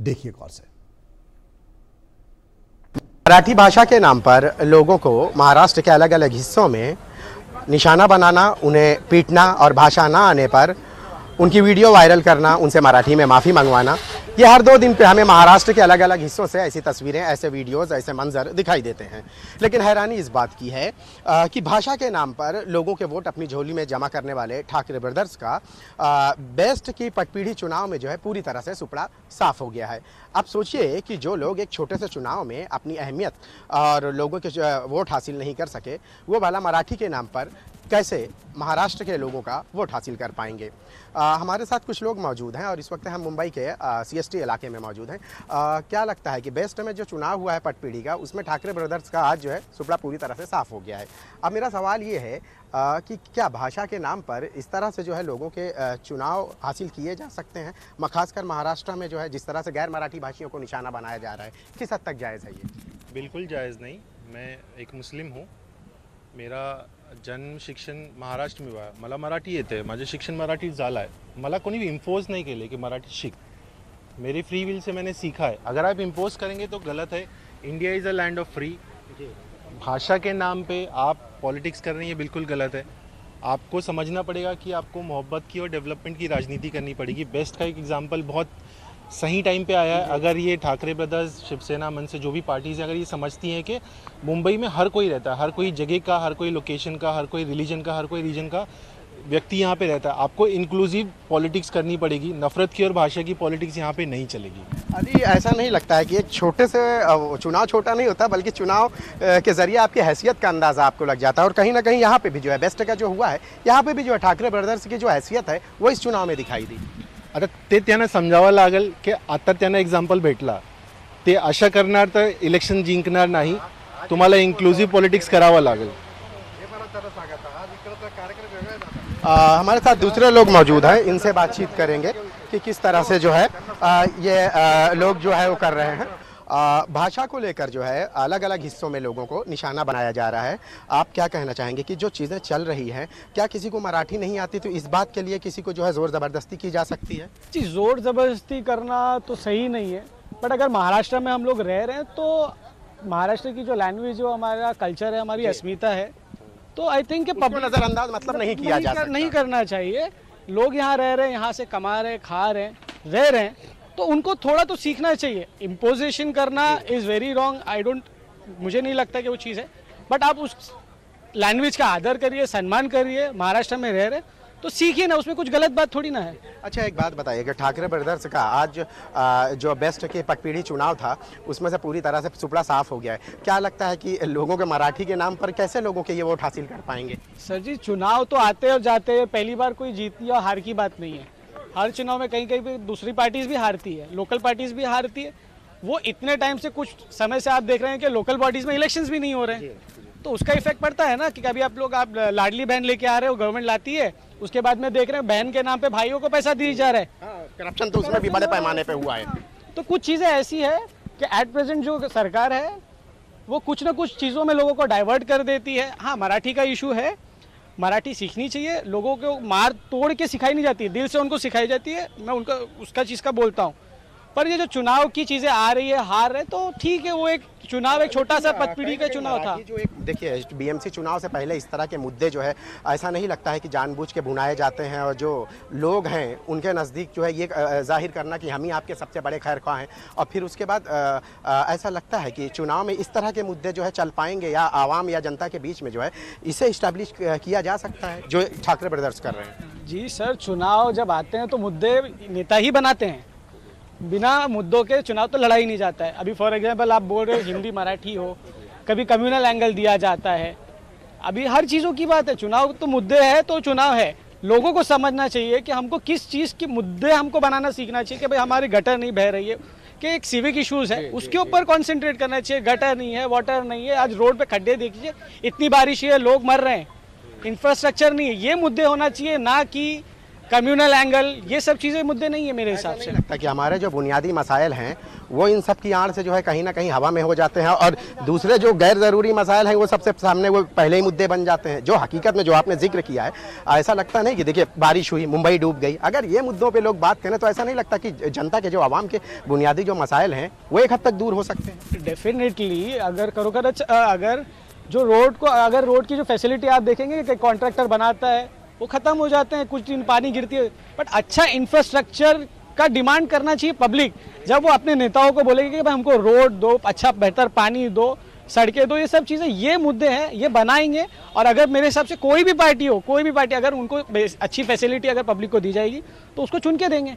देखिए गौर से। मराठी भाषा के नाम पर लोगों को महाराष्ट्र के अलग अलग हिस्सों में निशाना बनाना, उन्हें पीटना और भाषा ना आने पर उनकी वीडियो वायरल करना, उनसे मराठी में माफ़ी मंगवाना, ये हर 2 दिन पे हमें महाराष्ट्र के अलग अलग हिस्सों से ऐसी तस्वीरें, ऐसे वीडियोस, ऐसे मंजर दिखाई देते हैं। लेकिन हैरानी इस बात की है कि भाषा के नाम पर लोगों के वोट अपनी झोली में जमा करने वाले ठाकरे ब्रदर्स का बेस्ट की पटपीढ़ी चुनाव में जो है पूरी तरह से सुपड़ा साफ हो गया है। अब सोचिए कि जो लोग एक छोटे से चुनाव में अपनी अहमियत और लोगों के वोट हासिल नहीं कर सके, वो भला मराठी के नाम पर कैसे महाराष्ट्र के लोगों का वोट हासिल कर पाएंगे। हमारे साथ कुछ लोग मौजूद हैं और इस वक्त हम मुंबई के CST इलाके में मौजूद हैं। क्या लगता है कि बेस्ट में जो चुनाव हुआ है पटपीढ़ी का, उसमें ठाकरे ब्रदर्स का आज जो है सुपड़ा पूरी तरह से साफ हो गया है। अब मेरा सवाल ये है कि क्या भाषा के नाम पर इस तरह से जो है लोगों के चुनाव हासिल किए जा सकते हैं, खासकर महाराष्ट्र में जो है जिस तरह से गैर मराठी भाषियों को निशाना बनाया जा रहा है, किस हद तक जायज़ है ये? बिल्कुल जायज़ नहीं। मैं एक मुस्लिम हूँ, मेरा जन्म शिक्षण महाराष्ट्र में हुआ. मला मराठी येते, माझे शिक्षण मराठीत झालं आहे. मला कोणी इम्पोज नहीं केले कि मराठी सीख, मेरी फ्री विल से मैंने सीखा है. अगर आप इम्पोज करेंगे तो गलत है. India is a land of free. भाषा के नाम पे आप पॉलिटिक्स कर रहे हैं, ये बिल्कुल गलत है. आपको समझना पड़ेगा कि आपको मोहब्बत की और डेवलपमेंट की राजनीति करनी पड़ेगी. बेस्ट का एक एग्जांपल बहुत सही टाइम पे आया है. अगर ये ठाकरे ब्रदर्स, शिवसेना, मन से जो भी पार्टीज़ हैं, अगर ये समझती हैं कि मुंबई में हर कोई रहता है, हर कोई जगह का, हर कोई लोकेशन का, हर कोई रिलीजन का, हर कोई रीजन का व्यक्ति यहाँ पे रहता है, आपको इंक्लूसिव पॉलिटिक्स करनी पड़ेगी. नफरत की और भाषा की पॉलिटिक्स यहाँ पे नहीं चलेगी. अभी ऐसा नहीं लगता है कि एक छोटे से चुनाव छोटा नहीं होता, बल्कि चुनाव के जरिए आपकी हैसियत का अंदाज़ा आपको लग जाता है. और कहीं ना कहीं यहाँ पे भी जो है बेस्ट का जो हुआ है, यहाँ पे भी जो है ठाकरे ब्रदर्स की जो हैसियत है वो इस चुनाव में दिखाई दी. आता ते त्यांना समजावं लागेल की आता त्यांना एक्झाम्पल भेटला, ते आशा करणार तर इलेक्शन जिंकणार नाही. तुम्हाला इन्क्लुसिव्ह पॉलिटिक्स करावं लागेल. हमारे साथ दूसरे लोग मौजूद हैं, इनसे बातचीत करेंगे कि किस तरह से जो है ये लोग जो है वो कर रहे हैं. भाषा को लेकर जो है अलग अलग हिस्सों में लोगों को निशाना बनाया जा रहा है. आप क्या कहना चाहेंगे कि जो चीज़ें चल रही हैं, क्या किसी को मराठी नहीं आती तो इस बात के लिए किसी को जो है ज़ोर ज़बरदस्ती की जा सकती है? जी, ज़ोर ज़बरदस्ती करना तो सही नहीं है, बट अगर महाराष्ट्र में हम लोग रह रहे हैं तो महाराष्ट्र की जो लैंग्वेज, जो हमारा कल्चर है, हमारी अस्मिता है, तो आई थिंक नज़रअंदाज मतलब नहीं किया जा सकता, नहीं करना चाहिए. लोग यहाँ रह रहे हैं, यहाँ से कमा रहे हैं, खा रहे हैं, रह रहे हैं, तो उनको थोड़ा तो सीखना चाहिए. इम्पोजिशन करना इज़ वेरी रॉन्ग. मुझे नहीं लगता कि वो चीज़ है, बट आप उस लैंग्वेज का आदर करिए, सम्मान करिए. महाराष्ट्र में रह रहे तो सीखिए ना, उसमें कुछ गलत बात थोड़ी ना है. अच्छा, एक बात बताइए कि ठाकरे ब्रदर्स का आज जो बेस्ट के पटपीढ़ी चुनाव था, उसमें से पूरी तरह से सुपड़ा साफ हो गया है. क्या लगता है कि लोगों के मराठी के नाम पर कैसे लोगों के ये वोट हासिल कर पाएंगे? सर जी, चुनाव तो आते और जाते हैं, पहली बार कोई जीतती और हार की बात नहीं है. हर चुनाव में कहीं कहीं पे दूसरी पार्टीज भी हारती है, लोकल पार्टीज भी हारती है. वो इतने टाइम से, कुछ समय से आप देख रहे हैं कि लोकल बॉडीज में इलेक्शंस भी नहीं हो रहे हैं, तो उसका इफेक्ट पड़ता है ना. कि कभी आप लाडली बहन लेके आ रहे हो, गवर्नमेंट लाती है, उसके बाद में देख रहे हैं बहन के नाम पे भाइयों को पैसा दिया जा रहा है. करप्शन तो उसमें भी बड़े पैमाने पे हुआ है. तो कुछ चीज़ें ऐसी है कि एट प्रेजेंट जो सरकार है वो कुछ ना कुछ चीज़ों में लोगों को डाइवर्ट कर देती है. हाँ, मराठी का इशू है, मराठी सीखनी चाहिए. लोगों को मार तोड़ के सिखाई नहीं जाती है, दिल से उनको सिखाई जाती है. मैं उनका उसका चीज़ का बोलता हूँ. पर ये जो चुनाव की चीज़ें आ रही है, हार रहे, तो ठीक है, वो एक चुनाव, एक छोटा सा पटपीढ़ी का चुनाव था. जो एक देखिए, BMC चुनाव से पहले इस तरह के मुद्दे जो है, ऐसा नहीं लगता है कि जानबूझ के भुनाए जाते हैं, और जो लोग हैं उनके नज़दीक जो है ये जाहिर करना कि हम ही आपके सबसे बड़े खैर ख्वाह हैं, और फिर उसके बाद ऐसा लगता है कि चुनाव में इस तरह के मुद्दे जो है चल पाएंगे, या आवाम या जनता के बीच में जो है इसे इस्टेब्लिश किया जा सकता है, जो ठाकरे ब्रदर्स कर रहे हैं. जी सर, चुनाव जब आते हैं तो मुद्दे नेता ही बनाते हैं. बिना मुद्दों के चुनाव तो लड़ा ही नहीं जाता है. अभी फॉर एग्जांपल आप बोल रहे हो हिंदी मराठी हो, कभी कम्युनल एंगल दिया जाता है. अभी हर चीज़ों की बात है. चुनाव तो मुद्दे है तो चुनाव है. लोगों को समझना चाहिए कि हमको किस चीज़ के मुद्दे हमको बनाना सीखना चाहिए. कि भाई हमारी गटर नहीं बह रही है, कि एक सिविक इश्यूज़ है, उसके ऊपर कॉन्सेंट्रेट करना चाहिए. गटर नहीं है, वाटर नहीं है, आज रोड पे खड्डे देखिए, इतनी बारिश है, लोग मर रहे हैं, इंफ्रास्ट्रक्चर नहीं है. ये मुद्दे होना चाहिए, ना कि कम्युनल एंगल, ये सब चीज़ें मुद्दे नहीं है मेरे हिसाब से। लगता है कि हमारे जो बुनियादी मसाइल हैं वो इन सब की आड़ से जो है कहीं ना कहीं हवा में हो जाते हैं, और दूसरे जो गैर ज़रूरी मसाइल हैं वो सबसे सामने वो पहले ही मुद्दे बन जाते हैं। जो हकीकत में जो आपने जिक्र किया है, ऐसा लगता नहीं कि देखिए बारिश हुई, मुंबई डूब गई, अगर ये मुद्दों पे लोग बात करें तो ऐसा नहीं लगता कि जनता के जो आवाम के बुनियादी जो मसाइल हैं वो एक हद तक दूर हो सकते हैं। डेफिनेटली अगर जो रोड की जो फैसिलिटी आप देखेंगे कि कॉन्ट्रैक्टर बनाता है वो खत्म हो जाते हैं, कुछ दिन पानी गिरती है, बट अच्छा इंफ्रास्ट्रक्चर का डिमांड करना चाहिए पब्लिक। जब वो अपने नेताओं को बोलेगी कि भाई हमको रोड दो, अच्छा बेहतर पानी दो, सड़कें दो, ये सब चीज़ें, ये मुद्दे हैं, ये बनाएंगे। और अगर मेरे हिसाब से कोई भी पार्टी अगर उनको अच्छी फैसिलिटी अगर पब्लिक को दी जाएगी तो उसको चुन के देंगे।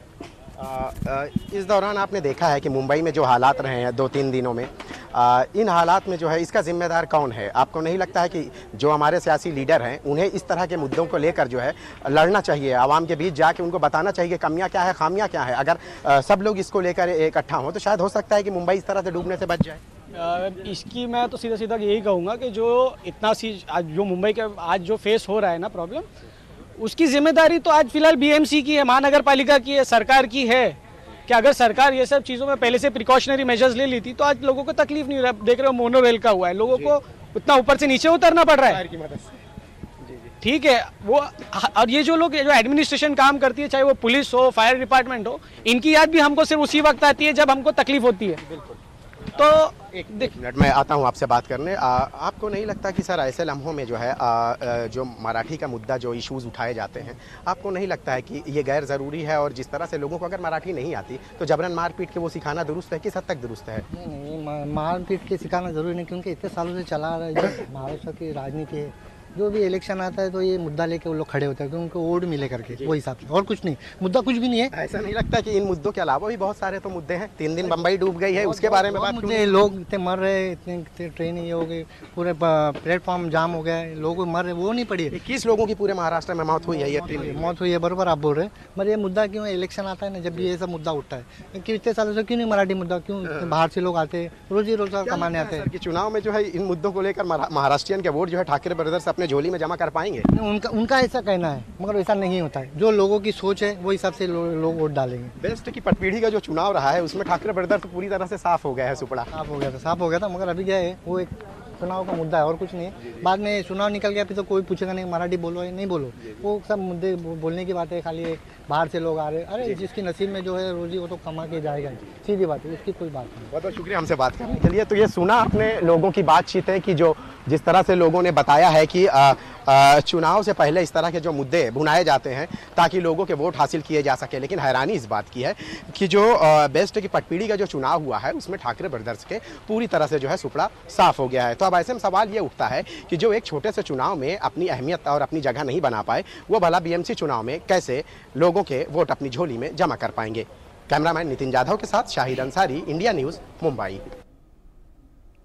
इस दौरान आपने देखा है कि मुंबई में जो हालात रहे हैं 2-3 दिनों में, इन हालात में जो है इसका जिम्मेदार कौन है? आपको नहीं लगता है कि जो हमारे सियासी लीडर हैं उन्हें इस तरह के मुद्दों को लेकर जो है लड़ना चाहिए, आवाम के बीच जाके उनको बताना चाहिए कि कमियां क्या है, खामियां क्या है? अगर सब लोग इसको लेकर इकट्ठा हों तो शायद हो सकता है कि मुंबई इस तरह से डूबने से बच जाए। इसकी मैं तो सीधा यही कहूँगा कि जो मुंबई के आज जो फेस हो रहा है ना प्रॉब्लम, उसकी जिम्मेदारी तो आज फिलहाल बीएमसी की है, महानगर पालिका की है, सरकार की है। कि अगर सरकार ये सब चीज़ों में पहले से प्रिकॉशनरी मेजर्स ले ली थी तो आज लोगों को तकलीफ नहीं हो रहा। देख रहे हो मोनो रेल का हुआ है, लोगों को उतना ऊपर से नीचे उतरना पड़ रहा है। ठीक है वो, और ये जो एडमिनिस्ट्रेशन काम करती है, चाहे वो पुलिस हो, फायर डिपार्टमेंट हो, इनकी याद भी हमको सिर्फ उसी वक्त आती है जब हमको तकलीफ होती है। तो एक मिनट मैं आता हूं आपसे बात करने। आपको नहीं लगता कि सर ऐसे लम्हों में जो है जो मराठी का मुद्दा, जो इश्यूज़ उठाए जाते हैं, आपको नहीं लगता है कि ये गैर ज़रूरी है? और जिस तरह से लोगों को अगर मराठी नहीं आती तो जबरन मार पीट के वो सिखाना दुरुस्त है, किस हद तक दुरुस्त है? नहीं, मार पीट के सिखाना ज़रूरी नहीं, क्योंकि इतने सालों से चला आ रहा है जो महाराष्ट्र की राजनीति है। जो भी इलेक्शन आता है तो ये मुद्दा लेके वो लोग खड़े होते हैं कि उनको वोट मिले करके, वो हिसाब से, और कुछ नहीं, मुद्दा कुछ भी नहीं है। ऐसा नहीं लगता कि इन मुद्दों के अलावा भी बहुत सारे तो मुद्दे हैं? 3 दिन बम्बई डूब गई है, उसके बारे में बात मुद्दे, लोग इतने मर रहे हैं, इतने ट्रेन ये हो गई, पूरे प्लेटफॉर्म जाम हो गया है, लोग मर रहे, वो नहीं पड़ी। 21 लोगों की पूरे महाराष्ट्र में मौत हुई है, ये मौत हुई है, बराबर आप बोल रहे हैं। मगर ये मुद्दा क्यों है? इलेक्शन आता है ना, जब भी ये सब मुद्दा उठता है कि इतने सालों से क्यों नहीं मराठी मुद्दा, क्यों बाहर से लोग आते हैं, रोजी रोजगार कमाने आते हैं? चुनाव में जो है इन मुद्दों को लेकर महाराष्ट्रियन के वोट जो है ठाकरे ब्रदर्स अपने झोली में जमा कर पाएंगे? उनका ऐसा कहना है, मगर ऐसा नहीं होता है। जो लोगों की सोच है वो हिसाब से लोग वोट डालेंगे। बेस्ट की पटपीढ़ी का जो चुनाव रहा है उसमें ठाकरे ब्रदर्स तो पूरी तरह से साफ हो गया है, सुपड़ा साफ हो गया था, मगर अभी क्या है, वो एक चुनाव का मुद्दा है और कुछ नहीं है। बाद में चुनाव निकल गया फिर तो कोई पूछेगा नहीं मराठी बोलो या नहीं बोलो, वो सब मुद्दे बोलने की बात है। खाली बाहर से लोग आ रहे, अरे जिसकी नसीब में जो है रोजी वो तो कमा के जाएगा, सीधी बात है, इसकी कोई बात नहीं। बहुत बहुत शुक्रिया हमसे बात करने के लिए। तो ये सुना आपने लोगों की बातचीत है कि जो जिस तरह से लोगों ने बताया है कि चुनाव से पहले इस तरह के जो मुद्दे भुनाए जाते हैं ताकि लोगों के वोट हासिल किए जा सके। लेकिन हैरानी इस बात की है कि जो बेस्ट की पटपीढ़ी का जो चुनाव हुआ है उसमें ठाकरे ब्रदर्स के पूरी तरह से जो है सुपड़ा साफ हो गया है। तो अब ऐसे में सवाल ये उठता है कि जो एक छोटे से चुनाव में अपनी अहमियत और अपनी जगह नहीं बना पाए, वो भला बीएमसी चुनाव में कैसे लोगों के वोट अपनी झोली में जमा कर पाएंगे। कैमरामैन नितिन जाधव के साथ शाहिद अंसारी, इंडिया न्यूज़, मुंबई।